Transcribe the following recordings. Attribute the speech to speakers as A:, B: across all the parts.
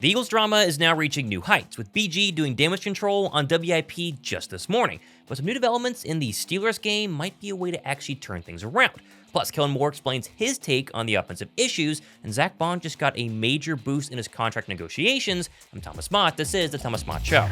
A: The Eagles drama is now reaching new heights, with BG doing damage control on WIP just this morning. But some new developments in the Steelers game might be a way to actually turn things around. Plus, Kellen Moore explains his take on the offensive issues, and Zack Baun just got a major boost in his contract negotiations. I'm Thomas Mott. This is The Thomas Mott Show.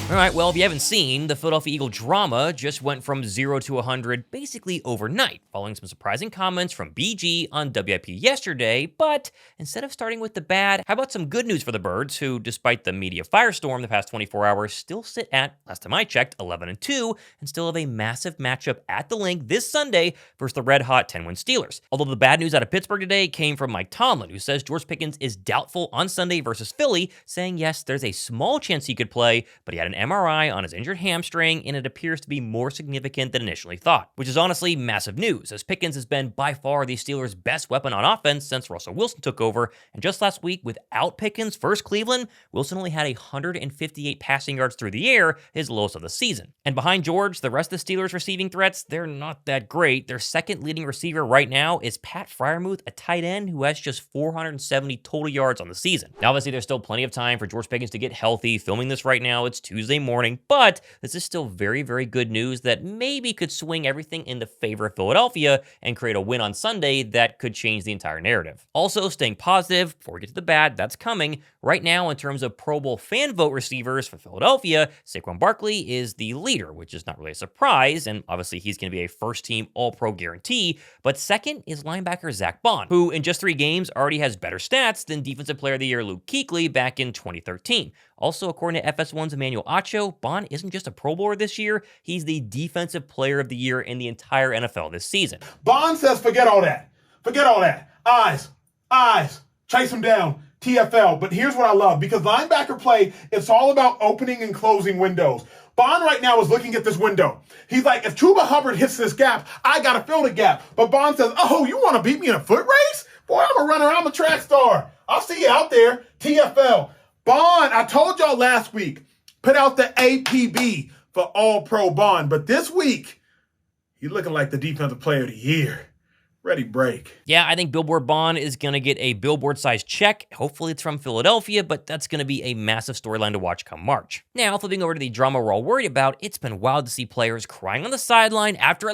A: All right, well, if you haven't seen, the Philadelphia Eagle drama just went from 0 to 100 basically overnight, following some surprising comments from BG on WIP yesterday. But instead of starting with the bad, how about some good news for the Birds, who, despite the media firestorm the past 24 hours, still sit at, last time I checked, 11-2, and still have a massive matchup at the Link this Sunday versus the red-hot 10-win Steelers. Although the bad news out of Pittsburgh today came from Mike Tolmin, who says George Pickens is doubtful on Sunday versus Philly, saying yes, there's a small chance he could play, but he had an MRI on his injured hamstring, and it appears to be more significant than initially thought, which is honestly massive news, as Pickens has been by far the Steelers' best weapon on offense since Russell Wilson took over, and just last week, without Pickens versus Cleveland, Wilson only had 158 passing yards through the air, his lowest of the season. And behind George, the rest of the Steelers' receiving threats, they're not that great. Their second leading receiver right now is Pat Freiermuth, a tight end who has just 470 total yards on the season. Now, obviously, there's still plenty of time for George Pickens to get healthy. Filming this right now, it's Tuesday morning, but this is still very, very good news that maybe could swing everything in the favor of Philadelphia and create a win on Sunday that could change the entire narrative. Also, staying positive, before we get to the bad, that's coming. Right now, in terms of Pro Bowl fan vote receivers for Philadelphia, Saquon Barkley is the leader, which is not really a surprise, and obviously he's going to be a first-team All-Pro guarantee, but second is linebacker Zack Baun, who in just 3 games already has better stats than Defensive Player of the Year Luke Kuechly back in 2013. Also, according to FS1's Emmanuel Acho, Baun isn't just a Pro Bowler this year, he's the Defensive Player of the Year in the entire NFL this season.
B: Baun says, forget all that. Forget all that. Eyes, chase him down, TFL. But here's what I love, because linebacker play, it's all about opening and closing windows. Baun right now is looking at this window. He's like, if Chuba Hubbard hits this gap, I got to fill the gap. But Baun says, oh, you want to beat me in a foot race? Boy, I'm a runner. I'm a track star. I'll see you out there. TFL. Baun, I told y'all last week, put out the APB for All-Pro Baun. But this week, he's looking like the Defensive Player of the Year. Ready, break.
A: Yeah, I think Billboard Baun is going to get a Billboard-sized check. Hopefully it's from Philadelphia, but that's going to be a massive storyline to watch come March. Now, flipping over to the drama we're all worried about, it's been wild to see players crying on the sideline after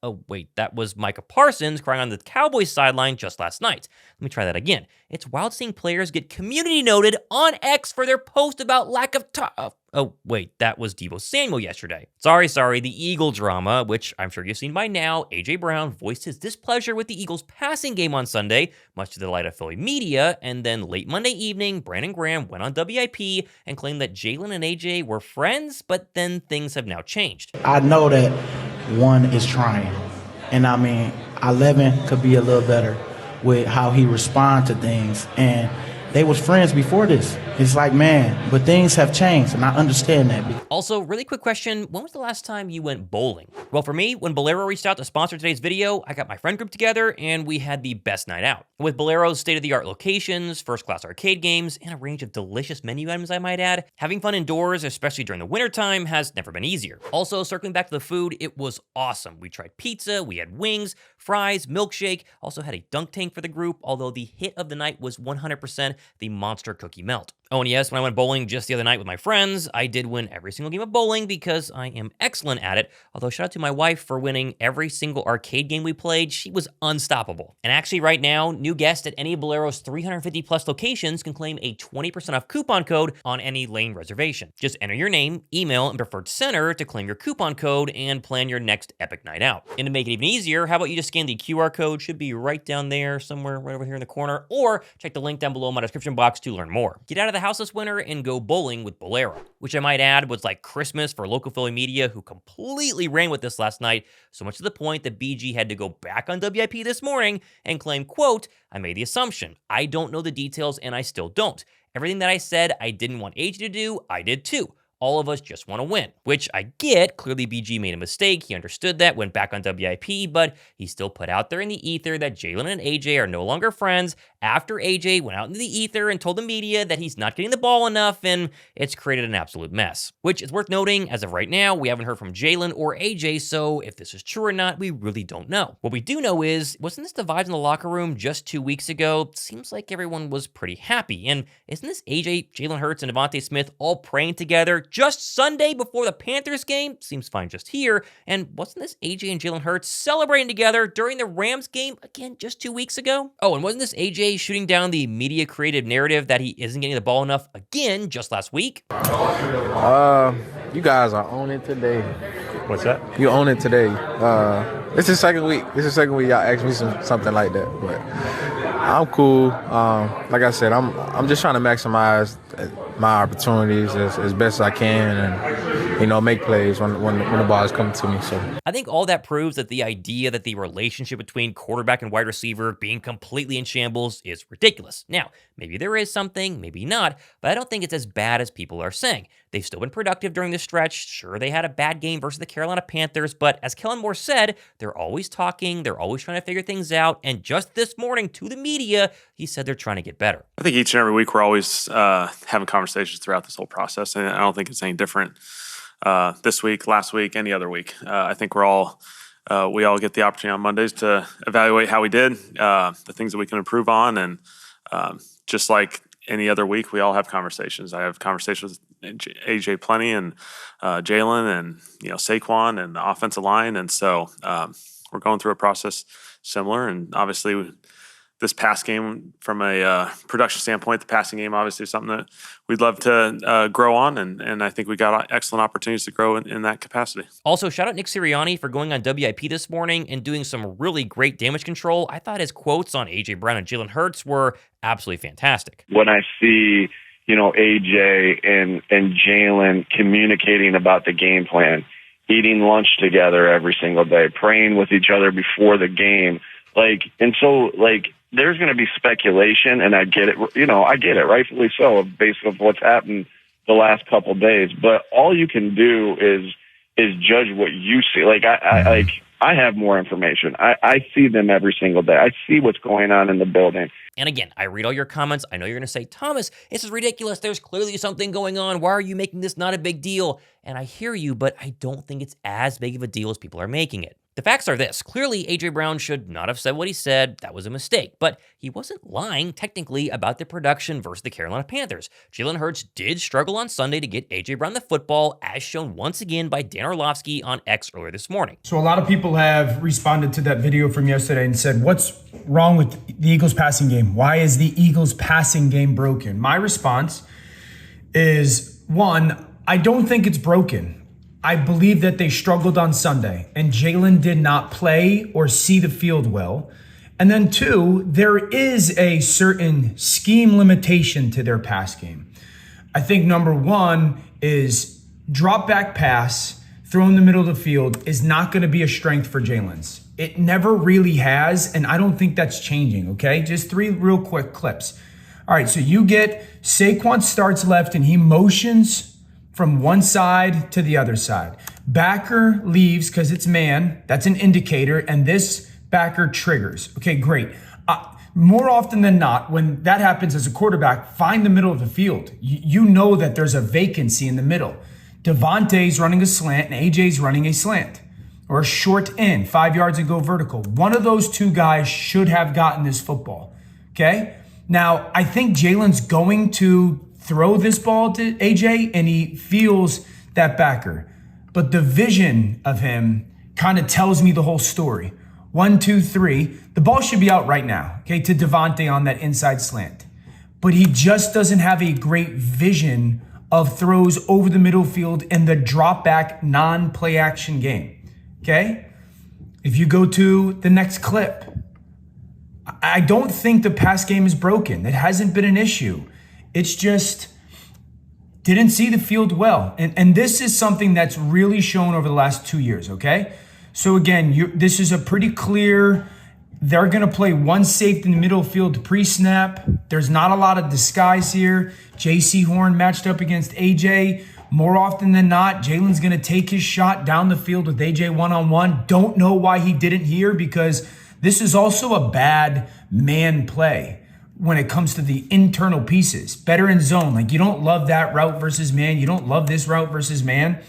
A: oh, wait, that was Micah Parsons crying on the Cowboys sideline just last night. Let me try that again. It's wild seeing players get community noted on X for their post about lack of oh, wait, that was Deebo Samuel yesterday. Sorry, the Eagle drama, which I'm sure you've seen by now. A.J. Brown voiced his displeasure with the Eagles' passing game on Sunday, much to the delight of Philly media, and then late Monday evening, Brandon Graham went on WIP and claimed that Jalen and A.J. were friends, but then things have now changed.
C: I know that one is trying, and I mean, 11 could be a little better with how he responds to things, and they was friends before this. It's like, man, but things have changed, and I understand that.
A: Also, really quick question, when was the last time you went bowling? Well, for me, when Bolero reached out to sponsor today's video, I got my friend group together, and we had the best night out. With Bolero's state-of-the-art locations, first-class arcade games, and a range of delicious menu items, I might add, having fun indoors, especially during the wintertime, has never been easier. Also, circling back to the food, it was awesome. We tried pizza, we had wings, fries, milkshake, also had a dunk tank for the group, although the hit of the night was 100% the Monster Cookie Melt. Oh, and yes, when I went bowling just the other night with my friends, I did win every single game of bowling because I am excellent at it. Although shout out to my wife for winning every single arcade game we played. She was unstoppable. And actually right now, new guests at any of Bolero's 350 plus locations can claim a 20% off coupon code on any lane reservation. Just enter your name, email, and preferred center to claim your coupon code and plan your next epic night out. And to make it even easier, how about you just scan the QR code, should be right down there somewhere right over here in the corner, or check the link down below in my description box to learn more. Get out of the house this winter and go bowling with Bolero, which I might add was like Christmas for local Philly media, who completely ran with this last night, so much to the point that BG had to go back on WIP this morning and claim, quote, I made the assumption. I don't know the details and I still don't. Everything that I said I didn't want AJ to do, I did too. all of us just want to win, which I get. Clearly, BG made a mistake. He understood that, went back on WIP, but he still put out there in the ether that Jalen and AJ are no longer friends after AJ went out into the ether and told the media that he's not getting the ball enough, and it's created an absolute mess. Which is worth noting, as of right now, we haven't heard from Jalen or AJ, so if this is true or not, we really don't know. What we do know is, wasn't this the vibes in the locker room just 2 weeks ago? Seems like everyone was pretty happy, and isn't this AJ, Jalen Hurts, and Devontae Smith all praying together just Sunday before the Panthers game? Seems fine just here, and wasn't this AJ and Jalen Hurts celebrating together during the Rams game, again, just 2 weeks ago? Oh, and wasn't this AJ shooting down the media-created narrative that he isn't getting the ball enough, again, just last week?
D: You guys are on it today.
E: What's that?
D: You own it today. It's the second week. Y'all asked me something like that, but I'm cool. Like I said, I'm just trying to maximize my opportunities as best as I can, and make plays when the ball is coming to me. So
A: I think all that proves that the idea that the relationship between quarterback and wide receiver being completely in shambles is ridiculous. Now, maybe there is something, maybe not, but I don't think it's as bad as people are saying. They've still been productive during the stretch. Sure, they had a bad game versus the Carolina Panthers, but as Kellen Moore said, they're always talking, they're always trying to figure things out, and just this morning to the media, he said they're trying to get better.
E: I think each and every week we're always having conversations throughout this whole process, and I don't think it's any different this week, last week, any other week. I think we all get the opportunity on Mondays to evaluate how we did, the things that we can improve on, and just like any other week, we all have conversations. I have conversations with AJ plenty, and Jalen, and Saquon, and the offensive line, and so we're going through a process similar. And obviously, this past game, from a production standpoint, the passing game obviously is something that we'd love to grow on, and I think we got excellent opportunities to grow in that capacity.
A: Also, shout out Nick Sirianni for going on WIP this morning and doing some really great damage control. I thought his quotes on A.J. Brown and Jalen Hurts were absolutely fantastic.
F: When I see, AJ and Jalen communicating about the game plan, eating lunch together every single day, praying with each other before the game, there's going to be speculation, and I get it. I get it, rightfully so, based on what's happened the last couple of days. But all you can do is judge what you see. I have more information. I see them every single day. I see what's going on in the building.
A: And again, I read all your comments. I know you're going to say, Thomas, this is ridiculous. There's clearly something going on. Why are you making this not a big deal? And I hear you, but I don't think it's as big of a deal as people are making it. The facts are this. Clearly, A.J. Brown should not have said what he said. That was a mistake. But he wasn't lying, technically, about the production versus the Carolina Panthers. Jalen Hurts did struggle on Sunday to get A.J. Brown the football, as shown once again by Dan Orlovsky on X earlier this morning.
G: So a lot of people have responded to that video from yesterday and said, what's wrong with the Eagles passing game? Why is the Eagles passing game broken? My response is, one, I don't think it's broken. I believe that they struggled on Sunday and Jalen did not play or see the field well. And then two, there is a certain scheme limitation to their pass game. I think number one is drop back pass, throw in the middle of the field is not going to be a strength for Jalen's. It never really has, and I don't think that's changing, okay? Just 3 real quick clips. All right, so you get Saquon starts left and he motions from one side to the other side. Backer leaves because it's man. That's an indicator. And this backer triggers. Okay, great. More often than not, when that happens as a quarterback, find the middle of the field. You know that there's a vacancy in the middle. Devontae's running a slant and AJ's running a slant. Or a short end, 5 yards and go vertical. One of those two guys should have gotten this football. Okay? Now, I think Jalen's going to throw this ball to AJ, and he feels that backer. But the vision of him kind of tells me the whole story. 1, 2, 3. The ball should be out right now, okay, to Devontae on that inside slant. But he just doesn't have a great vision of throws over the middle field in the drop back non-play action game, okay? If you go to the next clip, I don't think the pass game is broken. It hasn't been an issue. It's just didn't see the field well. And this is something that's really shown over the last 2 years, okay? So again, this is a pretty clear, they're going to play one safety in the middle field pre-snap. There's not a lot of disguise here. J.C. Horn matched up against A.J. More often than not, Jalen's going to take his shot down the field with AJ one-on-one. Don't know why he didn't here, because this is also a bad man play when it comes to the internal pieces. Better in zone. Like, you don't love that route versus man. You don't love this route versus man.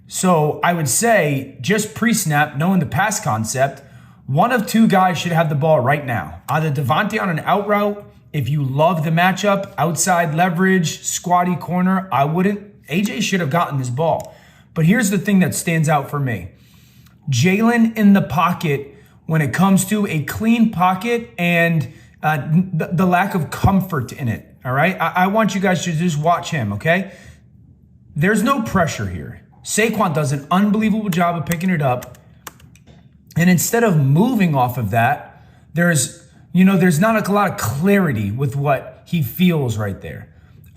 G: So I would say, just pre-snap, knowing the pass concept, one of two guys should have the ball right now. Either Devontae on an out route. If you love the matchup, outside leverage, squatty corner, I wouldn't. AJ should have gotten this ball. But here's the thing that stands out for me. Jalen in the pocket, when it comes to a clean pocket and the lack of comfort in it, all right? I want you guys to just watch him, okay? There's no pressure here. Saquon does an unbelievable job of picking it up. And instead of moving off of that, there's not a lot of clarity with what he feels right there.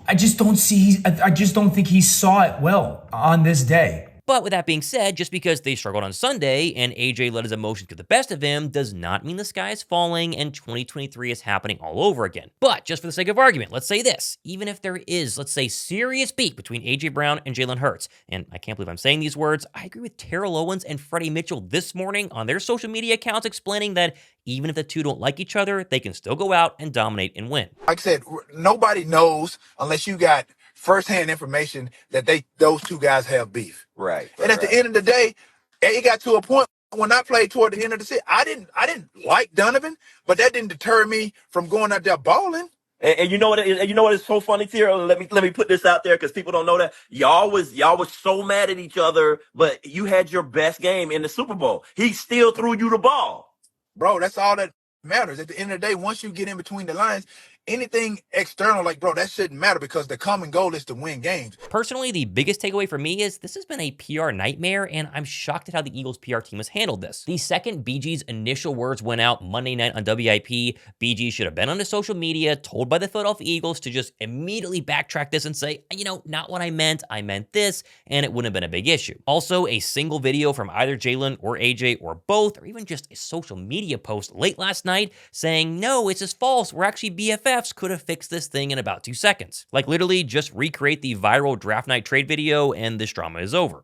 G: I just don't think he saw it well on this day.
A: But with that being said, just because they struggled on Sunday and AJ let his emotions get the best of him does not mean the sky is falling and 2023 is happening all over again. But just for the sake of argument, let's say this. Even if there is, let's say, serious beef between AJ Brown and Jalen Hurts, and I can't believe I'm saying these words, I agree with Terrell Owens and Freddie Mitchell this morning on their social media accounts explaining that even if the two don't like each other, they can still go out and dominate and win.
H: Like I said, nobody knows unless you got firsthand information that those two guys have beef.
I: Right.
H: And at the end of the day, it got to a point when I played toward the end of the season, I didn't like Donovan, but that didn't deter me from going out there balling.
I: And you know what? You know what is so funny, Tierra? Let me put this out there because people don't know that y'all was so mad at each other, but you had your best game in the Super Bowl. He still threw you the ball,
H: bro. That's all that matters. At the end of the day, once you get in between the lines, anything external, like, bro, that shouldn't matter because the common goal is to win games.
A: Personally, the biggest takeaway for me is this has been a PR nightmare, and I'm shocked at how the Eagles PR team has handled this. The second BG's initial words went out Monday night on WIP, BG should have been on his social media, told by the Philadelphia Eagles to just immediately backtrack this and say, not what I meant this, and it wouldn't have been a big issue. Also, a single video from either Jalen or AJ or both, or even just a social media post late last night saying, no, it's just false, we're actually BFFs, could have fixed this thing in about 2 seconds. Like, literally just recreate the viral draft night trade video and this drama is over.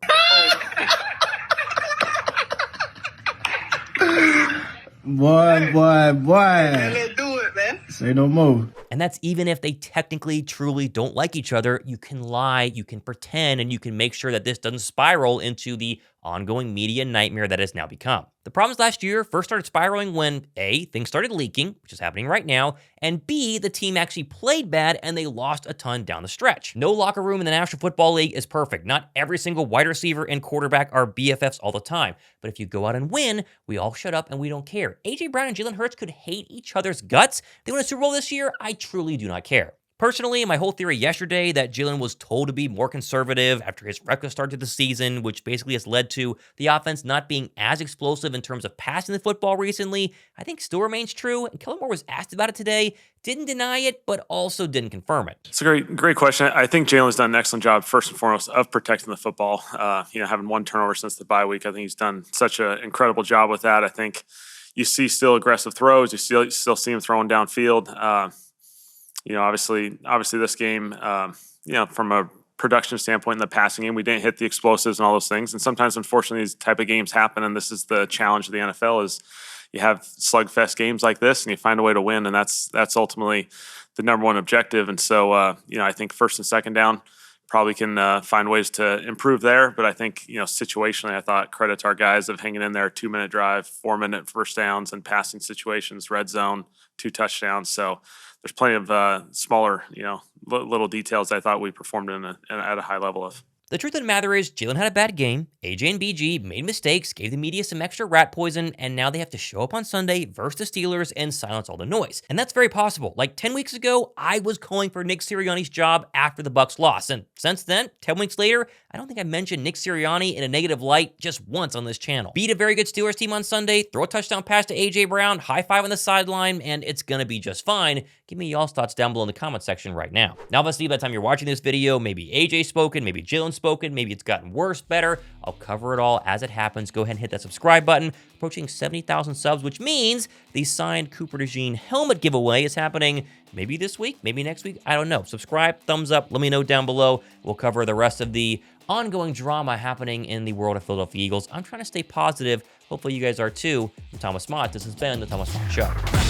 C: Boy.
H: Let's do it, man.
C: Say no more.
A: And that's even if they technically, truly don't like each other. You can lie, you can pretend, and you can make sure that this doesn't spiral into the ongoing media nightmare that has now become. The problems last year first started spiraling when A, things started leaking, which is happening right now, and B, the team actually played bad and they lost a ton down the stretch. No locker room in the National Football League is perfect. Not every single wide receiver and quarterback are BFFs all the time. But if you go out and win, we all shut up and we don't care. AJ Brown and Jalen Hurts could hate each other's guts. They win a Super Bowl this year, I truly do not care. Personally, my whole theory yesterday that Jalen was told to be more conservative after his reckless start to the season, which basically has led to the offense not being as explosive in terms of passing the football recently, I think still remains true. And Kellen Moore was asked about it today, didn't deny it, but also didn't confirm it.
E: It's a great question. I think Jalen's done an excellent job, first and foremost, of protecting the football. Having one turnover since the bye week, I think he's done such an incredible job with that. I think you see still aggressive throws. You still see him throwing downfield. Obviously this game, from a production standpoint in the passing game, we didn't hit the explosives and all those things. And sometimes, unfortunately, these type of games happen. And this is the challenge of the NFL is you have slugfest games like this and you find a way to win. And that's ultimately the number one objective. And so, I think first and second down probably can find ways to improve there. But I think, situationally, I thought credit to our guys of hanging in there, 2-minute drive, 4-minute first downs and passing situations, red zone, 2 touchdowns. So there's plenty of smaller, little details I thought we performed at a high level of.
A: The truth of the matter is, Jalen had a bad game, AJ and BG made mistakes, gave the media some extra rat poison, and now they have to show up on Sunday versus the Steelers and silence all the noise. And that's very possible. Like 10 weeks ago, I was calling for Nick Sirianni's job after the Bucs lost. And since then, 10 weeks later, I don't think I mentioned Nick Sirianni in a negative light just once on this channel. Beat a very good Steelers team on Sunday, throw a touchdown pass to AJ Brown, high five on the sideline, and it's gonna be just fine. Give me y'all's thoughts down below in the comment section right now. Now, obviously, by the time you're watching this video, maybe AJ spoken, maybe Jalen spoken, spoken. Maybe it's gotten worse, better. I'll cover it all as it happens. Go ahead and hit that subscribe button. Approaching 70,000 subs, which means the signed Cooper DeJean helmet giveaway is happening maybe this week, maybe next week. I don't know. Subscribe, thumbs up. Let me know down below. We'll cover the rest of the ongoing drama happening in the world of Philadelphia Eagles. I'm trying to stay positive. Hopefully you guys are too. I'm Thomas Mott. This has been The Thomas Mott Show.